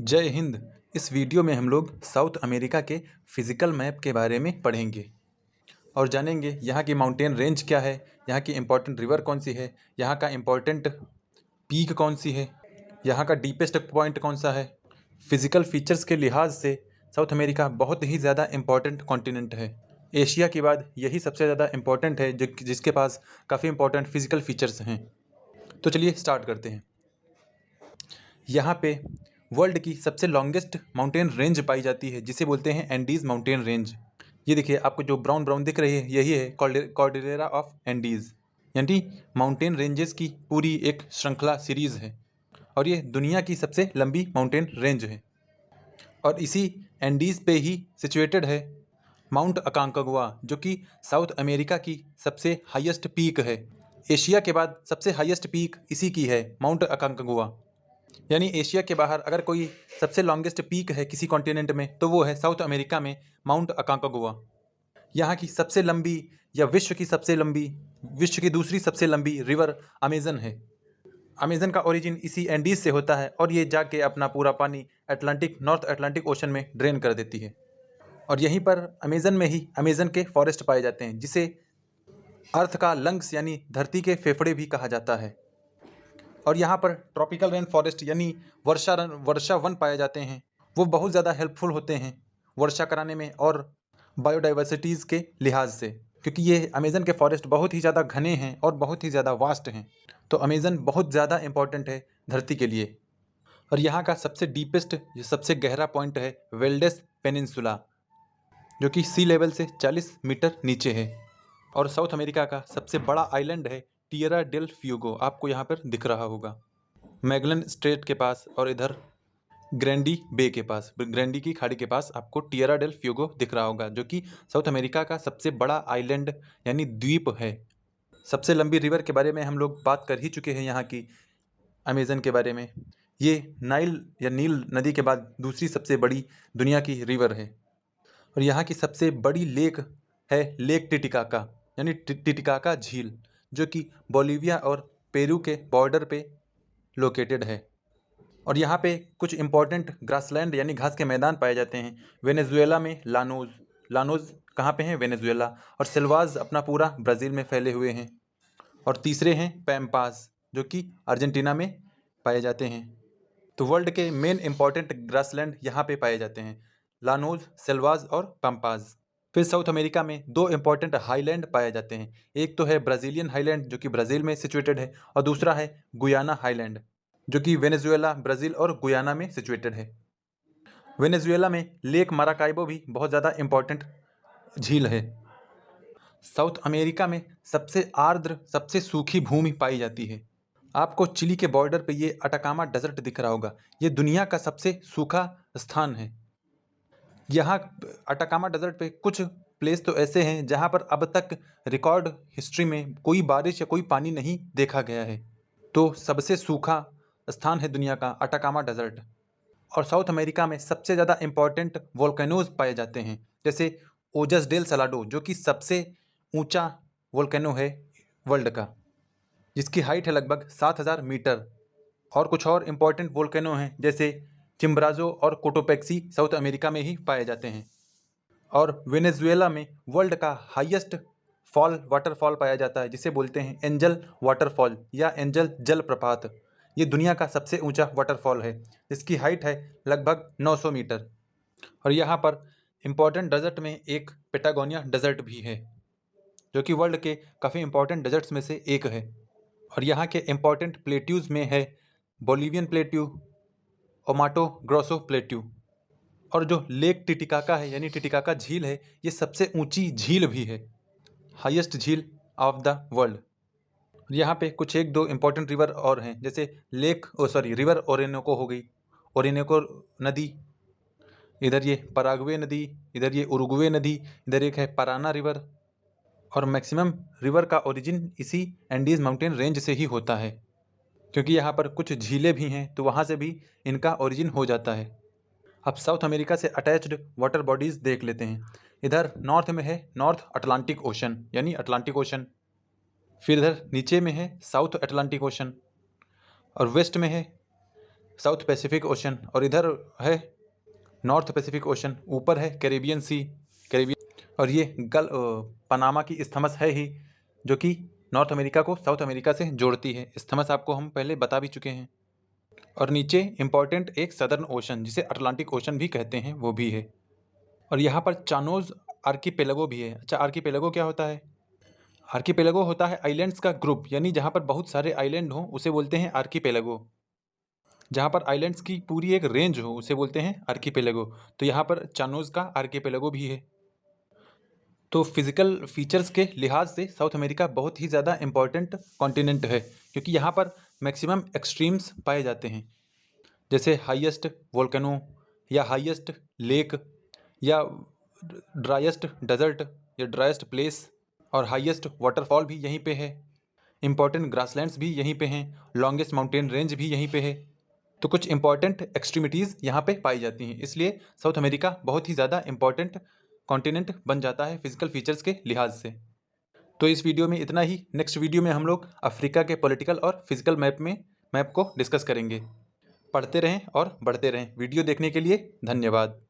जय हिंद। इस वीडियो में हम लोग साउथ अमेरिका के फिज़िकल मैप के बारे में पढ़ेंगे और जानेंगे यहाँ की माउंटेन रेंज क्या है, यहाँ की इम्पोर्टेंट रिवर कौन सी है, यहाँ का इम्पोर्टेंट पीक कौन सी है, यहाँ का डीपेस्ट पॉइंट कौन सा है। फिज़िकल फीचर्स के लिहाज से साउथ अमेरिका बहुत ही ज़्यादा इम्पोर्टेंट कॉन्टिनेंट है। एशिया के बाद यही सबसे ज़्यादा इम्पोर्टेंट है जिसके पास काफ़ी इम्पोर्टेंट फिज़िकल फीचर्स हैं। तो चलिए स्टार्ट करते हैं। यहाँ पे वर्ल्ड की सबसे लॉन्गेस्ट माउंटेन रेंज पाई जाती है जिसे बोलते हैं एंडीज़ माउंटेन रेंज। ये देखिए, आपको जो ब्राउन ब्राउन दिख रही है यही है कॉर्डिलेरा ऑफ एंडीज़, यानी माउंटेन रेंजेस की पूरी एक श्रृंखला सीरीज़ है और ये दुनिया की सबसे लंबी माउंटेन रेंज है। और इसी एंडीज़ पे ही सिचुएटेड है माउंट अकांकागुआ, जो कि साउथ अमेरिका की सबसे हाईएस्ट पीक है। एशिया के बाद सबसे हाईएस्ट पीक इसी की है, माउंट अकांकागुआ। यानी एशिया के बाहर अगर कोई सबसे लॉन्गेस्ट पीक है किसी कॉन्टिनेंट में तो वो है साउथ अमेरिका में माउंट अकांकागुआ। यहाँ की सबसे लंबी या विश्व की दूसरी सबसे लंबी रिवर अमेजन है। अमेजन का ओरिजिन इसी एंडीज से होता है और ये जाके अपना पूरा पानी नॉर्थ अटलांटिक ओशन में ड्रेन कर देती है। और यहीं पर अमेजन में ही अमेजन के फॉरेस्ट पाए जाते हैं जिसे अर्थ का लंग्स यानी धरती के फेफड़े भी कहा जाता है। और यहाँ पर ट्रॉपिकल रेन फॉरेस्ट यानी वर्षा वन पाए जाते हैं। वो बहुत ज़्यादा हेल्पफुल होते हैं वर्षा कराने में और बायोडाइवर्सिटीज़ के लिहाज से, क्योंकि ये अमेज़न के फॉरेस्ट बहुत ही ज़्यादा घने हैं और बहुत ही ज़्यादा वास्ट हैं। तो अमेज़न बहुत ज़्यादा इम्पॉर्टेंट है धरती के लिए। और यहाँ का सबसे डीपेस्ट, सबसे गहरा पॉइंट है वेल्डेस पेनिनसुला, जो कि सी लेवल से 40 मीटर नीचे है। और साउथ अमेरिका का सबसे बड़ा आइलैंड है टिएरा डेल फ्यूगो, आपको यहाँ पर दिख रहा होगा मैगलन स्ट्रेट के पास, और इधर ग्रैंडी बे के पास, ग्रैंडी की खाड़ी के पास आपको टिएरा डेल फ्यूगो दिख रहा होगा, जो कि साउथ अमेरिका का सबसे बड़ा आइलैंड यानी द्वीप है। सबसे लंबी रिवर के बारे में हम लोग बात कर ही चुके हैं यहाँ की अमेज़न के बारे में। ये नाइल या नील नदी के बाद दूसरी सबसे बड़ी दुनिया की रिवर है। और यहाँ की सबसे बड़ी लेक है लेक टिटिकाका, यानी टिटिकाका झील, जो कि बोलिविया और पेरू के बॉर्डर पे लोकेटेड है। और यहाँ पे कुछ इम्पोर्टेंट ग्रासलैंड यानी घास के मैदान पाए जाते हैं। वेनेजुएला में लानोज कहाँ पे हैं? वेनेजुएला। और सिल्वाज अपना पूरा ब्राज़ील में फैले हुए हैं। और तीसरे हैं पैम्पास, जो कि अर्जेंटीना में पाए जाते हैं। तो वर्ल्ड के मेन इम्पॉर्टेंट ग्रासलैंड यहाँ पे पाए जाते हैं, लानोज, सेल्वाज और पम्पाज। फिर साउथ अमेरिका में दो इम्पॉर्टेंट हाईलैंड पाए जाते हैं। एक तो है ब्राज़ीलियन हाईलैंड, जो कि ब्राज़ील में सिचुएटेड है, और दूसरा है गुयाना हाईलैंड, जो कि वेनेजुएला, ब्राज़ील और गुयाना में सिचुएटेड है। वेनेजुएला में लेक माराकाइबो भी बहुत ज़्यादा इम्पॉर्टेंट झील है। साउथ अमेरिका में सबसे आर्द्र, सबसे सूखी भूमि पाई जाती है। आपको चिली के बॉर्डर पे ये अटाकामा डेजर्ट दिख रहा होगा। ये दुनिया का सबसे सूखा स्थान है। यहाँ अटाकामा डेजर्ट पे कुछ प्लेस तो ऐसे हैं जहाँ पर अब तक रिकॉर्ड हिस्ट्री में कोई बारिश या कोई पानी नहीं देखा गया है। तो सबसे सूखा स्थान है दुनिया का अटाकामा डेजर्ट। और साउथ अमेरिका में सबसे ज़्यादा इम्पॉर्टेंट वोल्केनोज पाए जाते हैं, जैसे ओजस डेल सलाडो, जो कि सबसे ऊंचा वोल्केनो है वर्ल्ड का, जिसकी हाइट है लगभग 7000 मीटर। और कुछ और इम्पॉर्टेंट वोल्केनो हैं जैसे चिम्ब्राजो और कोटोपेक्सी, साउथ अमेरिका में ही पाए जाते हैं। और वेनेजुएला में वर्ल्ड का हाईएस्ट वाटरफॉल पाया जाता है, जिसे बोलते हैं एंजल वाटरफॉल या एंजल जलप्रपात। ये दुनिया का सबसे ऊंचा वाटरफॉल है, जिसकी हाइट है लगभग 900 मीटर। और यहाँ पर इम्पॉर्टेंट डेजर्ट में एक पेटागोनिया डेजर्ट भी है, जो कि वर्ल्ड के काफ़ी इम्पॉर्टेंट डेजर्ट्स में से एक है। और यहाँ के इम्पॉर्टेंट प्लेट्यूज़ में है बोलिवियन प्लेट्यू, ओमाटो ग्रोसो प्लेट्यू। और जो लेक टिटिकाका है यानी टिटिकाका झील है, ये सबसे ऊंची झील भी है, हाईएस्ट झील ऑफ द वर्ल्ड। यहाँ पे कुछ एक दो इम्पोर्टेंट रिवर और हैं, जैसे रिवर ओरेनोको हो गई, ओरेनोको नदी, इधर ये पराग्वे नदी, इधर ये उरुग्वे नदी, इधर एक है पराना रिवर। और मैक्सिमम रिवर का ओरिजिन इसी एंडीज़ माउंटेन रेंज से ही होता है, क्योंकि यहाँ पर कुछ झीलें भी हैं तो वहाँ से भी इनका ओरिजिन हो जाता है। अब साउथ अमेरिका से अटैच्ड वाटर बॉडीज़ देख लेते हैं। इधर नॉर्थ में है नॉर्थ अटलांटिक ओशन यानी अटलांटिक ओशन, फिर इधर नीचे में है साउथ अटलांटिक ओशन, और वेस्ट में है साउथ पैसिफिक ओशन और इधर है नॉर्थ पैसिफिक ओशन। ऊपर है कैरेबियन सी, और ये पनामा की इस्थमस है ही, जो कि नॉर्थ अमेरिका को साउथ अमेरिका से जोड़ती है। इस्थमस आपको हम पहले बता भी चुके हैं। और नीचे इम्पॉर्टेंट एक सदर्न ओशन, जिसे अटलांटिक ओशन भी कहते हैं, वो भी है। और यहाँ पर चानोज आर्कीपेलागो भी है। अच्छा, आर्कीपेलागो क्या होता है? आर्कीपेलागो होता है आइलैंड्स का ग्रुप, यानी जहाँ पर बहुत सारे आइलैंड हों उसे बोलते हैं आर्कीपेलागो। जहाँ पर आइलैंड्स की पूरी एक रेंज हो उसे बोलते हैं आर्कीपेलागो। तो यहाँ पर चानोज का आर्कीपेलागो भी है। तो फिजिकल फीचर्स के लिहाज से साउथ अमेरिका बहुत ही ज़्यादा इम्पॉर्टेंट कॉन्टिनेंट है, क्योंकि यहाँ पर मैक्सिमम एक्सट्रीम्स पाए जाते हैं, जैसे हाईएस्ट वोल्केनो या हाईएस्ट लेक या ड्राइएस्ट डेजर्ट या ड्राइएस्ट प्लेस, और हाईएस्ट वाटरफॉल भी यहीं पे है। इम्पॉर्टेंट ग्रासलैंड्स भी यहीं पे हैं, लॉन्गेस्ट माउंटेन रेंज भी यहीं पे है। तो कुछ इंपॉर्टेंट एक्सट्रीमिटीज़ यहाँ पे पाई जाती हैं, इसलिए साउथ अमेरिका बहुत ही ज़्यादा इंपॉर्टेंट कॉन्टिनेंट बन जाता है फिजिकल फीचर्स के लिहाज से। तो इस वीडियो में इतना ही। नेक्स्ट वीडियो में हम लोग अफ्रीका के पॉलिटिकल और फिजिकल मैप को डिस्कस करेंगे। पढ़ते रहें और बढ़ते रहें। वीडियो देखने के लिए धन्यवाद।